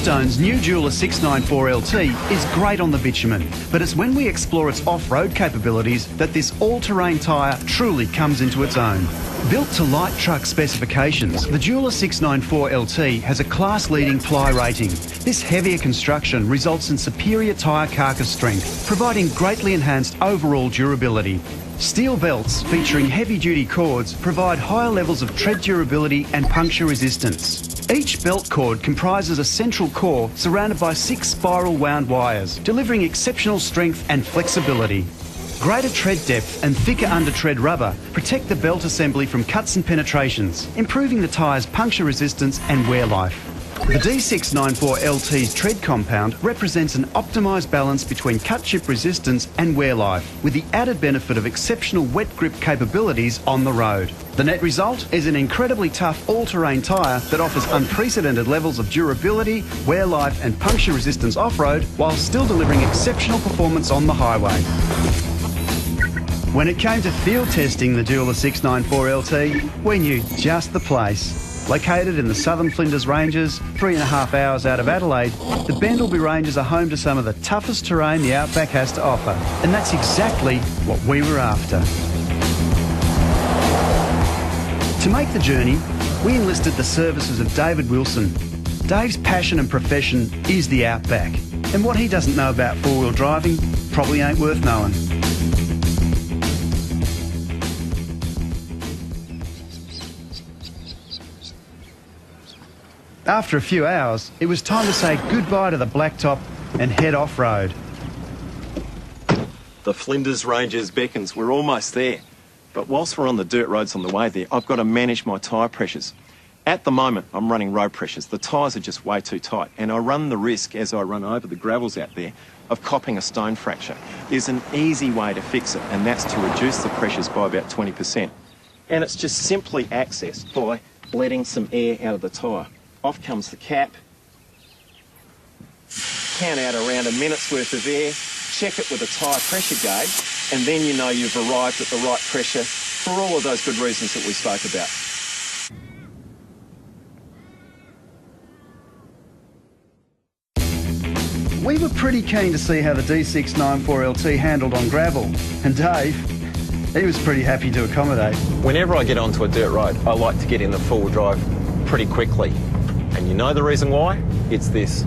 Bridgestone's new Dueler 694LT is great on the bitumen, but it's when we explore its off-road capabilities that this all-terrain tyre truly comes into its own. Built to light truck specifications, the Dueler 694LT has a class-leading ply rating. This heavier construction results in superior tyre carcass strength, providing greatly enhanced overall durability. Steel belts featuring heavy-duty cords provide higher levels of tread durability and puncture resistance. Each belt cord comprises a central core surrounded by 6 spiral wound wires, delivering exceptional strength and flexibility. Greater tread depth and thicker under-tread rubber protect the belt assembly from cuts and penetrations, improving the tyre's puncture resistance and wear life. The D694LT's tread compound represents an optimised balance between cut chip resistance and wear life, with the added benefit of exceptional wet grip capabilities on the road. The net result is an incredibly tough all-terrain tyre that offers unprecedented levels of durability, wear life and puncture resistance off-road, while still delivering exceptional performance on the highway. When it came to field testing the Dueler 694LT, we knew just the place. Located in the southern Flinders Ranges, 3.5 hours out of Adelaide, the Bendelby Ranges are home to some of the toughest terrain the Outback has to offer. And that's exactly what we were after. To make the journey, we enlisted the services of David Wilson. Dave's passion and profession is the Outback. And what he doesn't know about four-wheel driving probably ain't worth knowing. After a few hours, it was time to say goodbye to the blacktop and head off-road. The Flinders Ranges beckons. We're almost there. But whilst we're on the dirt roads on the way there, I've got to manage my tyre pressures. At the moment, I'm running road pressures. The tyres are just way too tight, and I run the risk, as I run over the gravels out there, of copping a stone fracture. There's an easy way to fix it, and that's to reduce the pressures by about 20%. And it's just simply accessed by letting some air out of the tyre. Off comes the cap, count out around a minute's worth of air, check it with a tyre pressure gauge, and then you know you've arrived at the right pressure for all of those good reasons that we spoke about. We were pretty keen to see how the D694LT handled on gravel, and Dave, he was pretty happy to accommodate. Whenever I get onto a dirt road, I like to get in the four-wheel drive pretty quickly. And you know the reason why? It's this.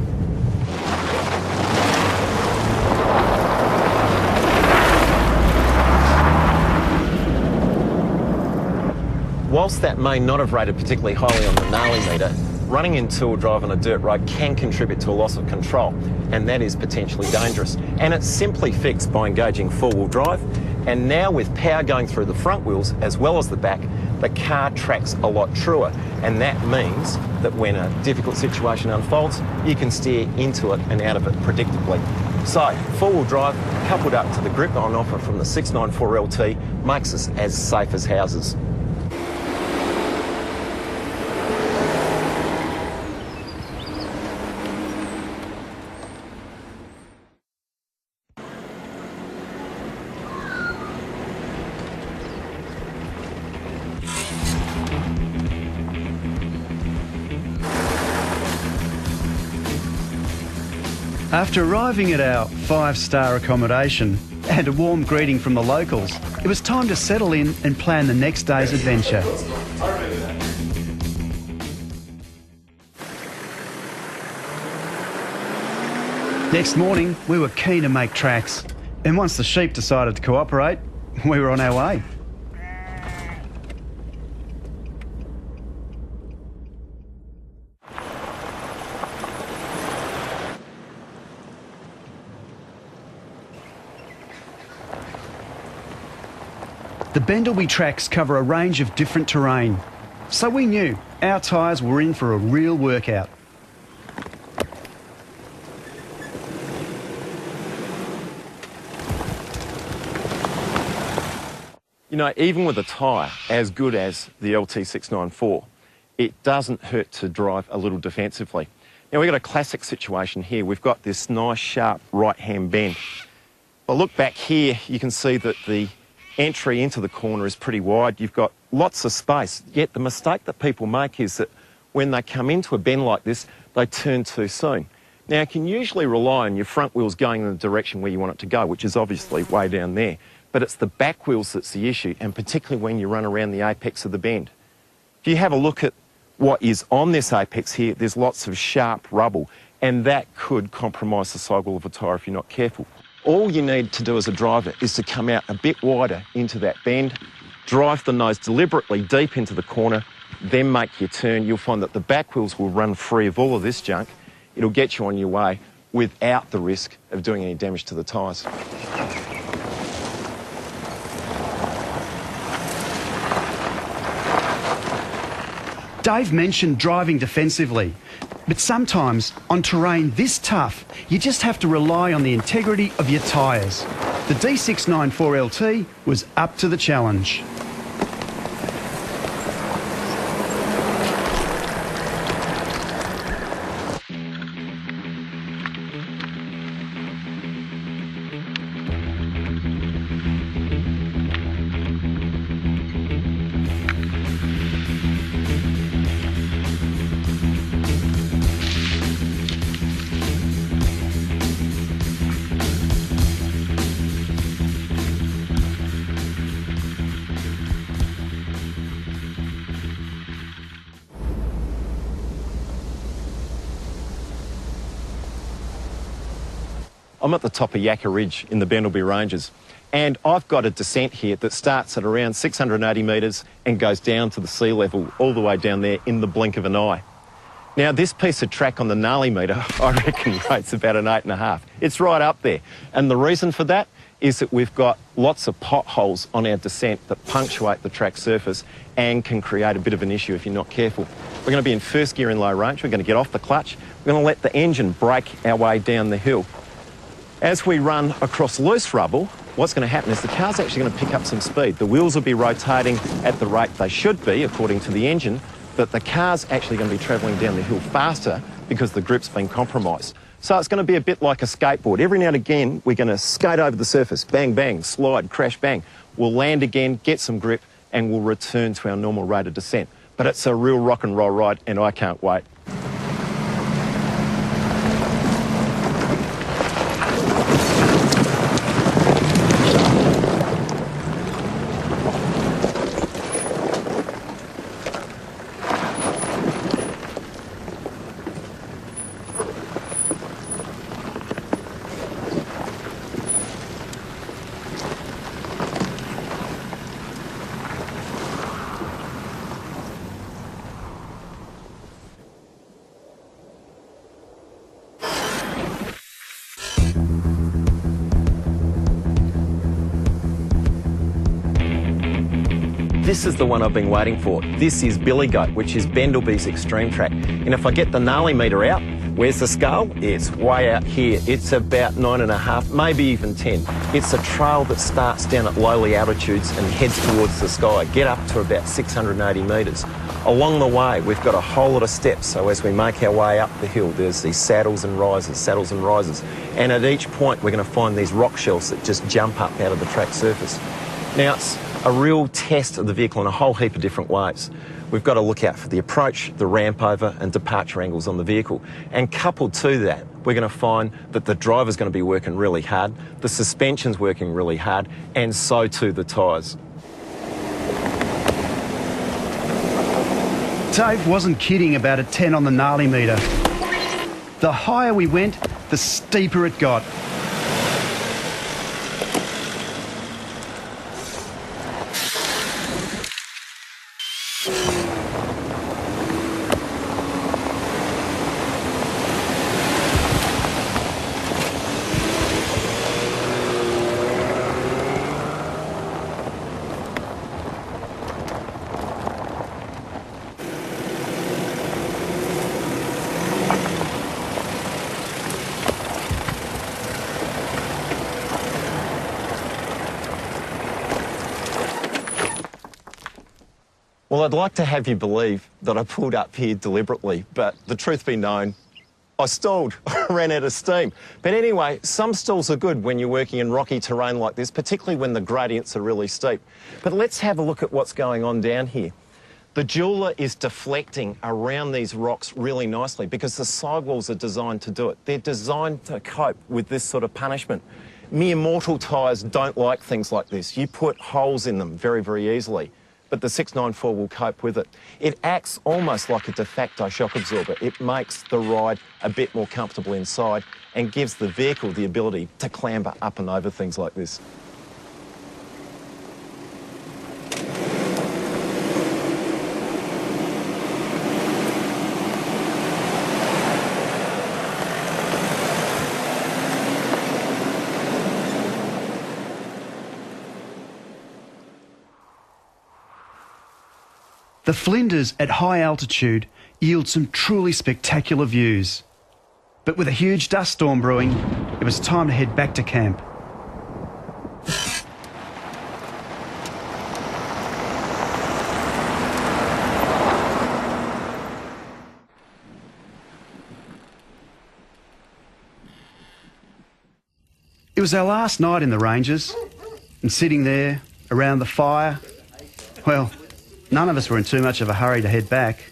Whilst that may not have rated particularly highly on the gnarly meter, running in two-wheel drive on a dirt road can contribute to a loss of control, and that is potentially dangerous. And it's simply fixed by engaging four-wheel drive, and now with power going through the front wheels as well as the back, the car tracks a lot truer, and that means that when a difficult situation unfolds, you can steer into it and out of it predictably. So, four-wheel drive coupled up to the grip on offer from the 694LT makes us as safe as houses. After arriving at our 5-star accommodation and a warm greeting from the locals, it was time to settle in and plan the next day's adventure. Next morning, we were keen to make tracks, and once the sheep decided to cooperate, we were on our way. The Bendelby tracks cover a range of different terrain, so we knew our tyres were in for a real workout. You know, even with a tyre as good as the LT694, it doesn't hurt to drive a little defensively. Now, we've got a classic situation here. We've got this nice, sharp right-hand bend. But look back here, you can see that the entry into the corner is pretty wide. You've got lots of space. Yet the mistake that people make is that when they come into a bend like this, they turn too soon. Now, you can usually rely on your front wheels going in the direction where you want it to go, which is obviously way down there. But it's the back wheels that's the issue, and particularly when you run around the apex of the bend. If you have a look at what is on this apex here, there's lots of sharp rubble, and that could compromise the sidewall of a tyre if you're not careful. All you need to do as a driver is to come out a bit wider into that bend, drive the nose deliberately deep into the corner, then make your turn. You'll find that the back wheels will run free of all of this junk. It'll get you on your way without the risk of doing any damage to the tyres. Dave mentioned driving defensively, but sometimes on terrain this tough, you just have to rely on the integrity of your tyres. The D694LT was up to the challenge. I'm at the top of Yakka Ridge in the Bendelby Ranges, and I've got a descent here that starts at around 680 metres and goes down to the sea level all the way down there in the blink of an eye. Now, this piece of track on the gnarly meter, I reckon rates about an 8.5. It's right up there, and the reason for that is that we've got lots of potholes on our descent that punctuate the track surface and can create a bit of an issue if you're not careful. We're going to be in first gear in low range. We're going to get off the clutch. We're going to let the engine brake our way down the hill. As we run across loose rubble, what's going to happen is the car's actually going to pick up some speed. The wheels will be rotating at the rate they should be, according to the engine, but the car's actually going to be travelling down the hill faster because the grip's been compromised. So it's going to be a bit like a skateboard. Every now and again, we're going to skate over the surface, bang, bang, slide, crash, bang. We'll land again, get some grip, and we'll return to our normal rate of descent. But it's a real rock and roll ride, and I can't wait. This is the one I've been waiting for. This is Billy Goat, which is Bendelby's extreme track. And if I get the gnarly meter out, where's the skull? It's way out here. It's about 9.5, maybe even 10. It's a trail that starts down at lowly altitudes and heads towards the sky. Get up to about 680 metres. Along the way, we've got a whole lot of steps. So as we make our way up the hill, there's these saddles and rises. And at each point, we're going to find these rock shelves that just jump up out of the track surface. Now, it's a real test of the vehicle in a whole heap of different ways. We've got to look out for the approach, the ramp over and departure angles on the vehicle. And coupled to that, we're going to find that the driver's going to be working really hard, the suspension's working really hard, and so too the tyres. Dave wasn't kidding about a 10 on the gnarly meter. The higher we went, the steeper it got. Well, I'd like to have you believe that I pulled up here deliberately, but the truth be known, I stalled. I ran out of steam. But anyway, some stalls are good when you're working in rocky terrain like this, particularly when the gradients are really steep. But let's have a look at what's going on down here. The Dueler is deflecting around these rocks really nicely because the sidewalls are designed to do it. They're designed to cope with this sort of punishment. Mere mortal tyres don't like things like this. You put holes in them very, very easily, but the 694 will cope with it. It acts almost like a de facto shock absorber. It makes the ride a bit more comfortable inside and gives the vehicle the ability to clamber up and over things like this. The Flinders at high altitude yield some truly spectacular views. But with a huge dust storm brewing, it was time to head back to camp. It was our last night in the ranges, and sitting there around the fire, well, none of us were in too much of a hurry to head back.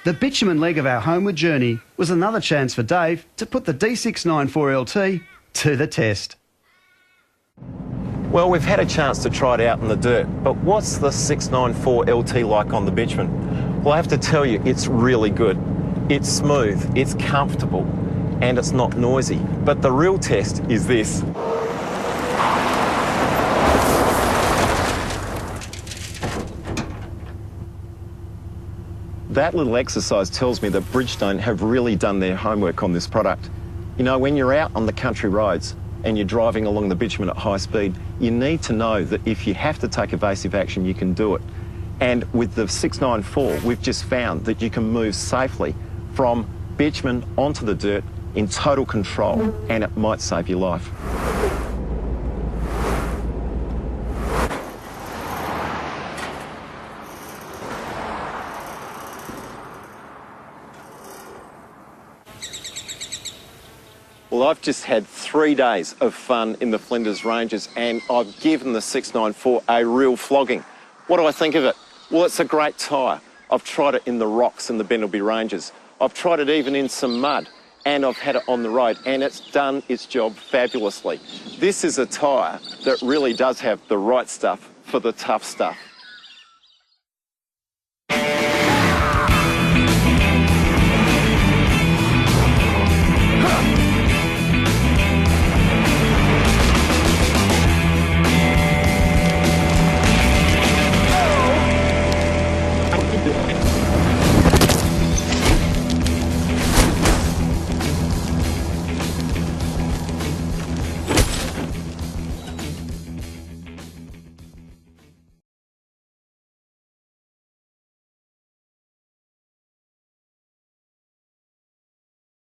The bitumen leg of our homeward journey was another chance for Dave to put the D694LT to the test. Well, we've had a chance to try it out in the dirt, but what's the 694LT like on the bitumen? Well, I have to tell you, it's really good. It's smooth, it's comfortable, and it's not noisy. But the real test is this. That little exercise tells me that Bridgestone have really done their homework on this product. You know, when you're out on the country roads and you're driving along the bitumen at high speed, you need to know that if you have to take evasive action, you can do it. And with the 694, we've just found that you can move safely from bitumen onto the dirt in total control, and it might save your life. Well, I've just had 3 days of fun in the Flinders Ranges, and I've given the 694 a real flogging. What do I think of it? Well, it's a great tyre. I've tried it in the rocks in the Bentley Ranges. I've tried it even in some mud, and I've had it on the road, and it's done its job fabulously. This is a tyre that really does have the right stuff for the tough stuff.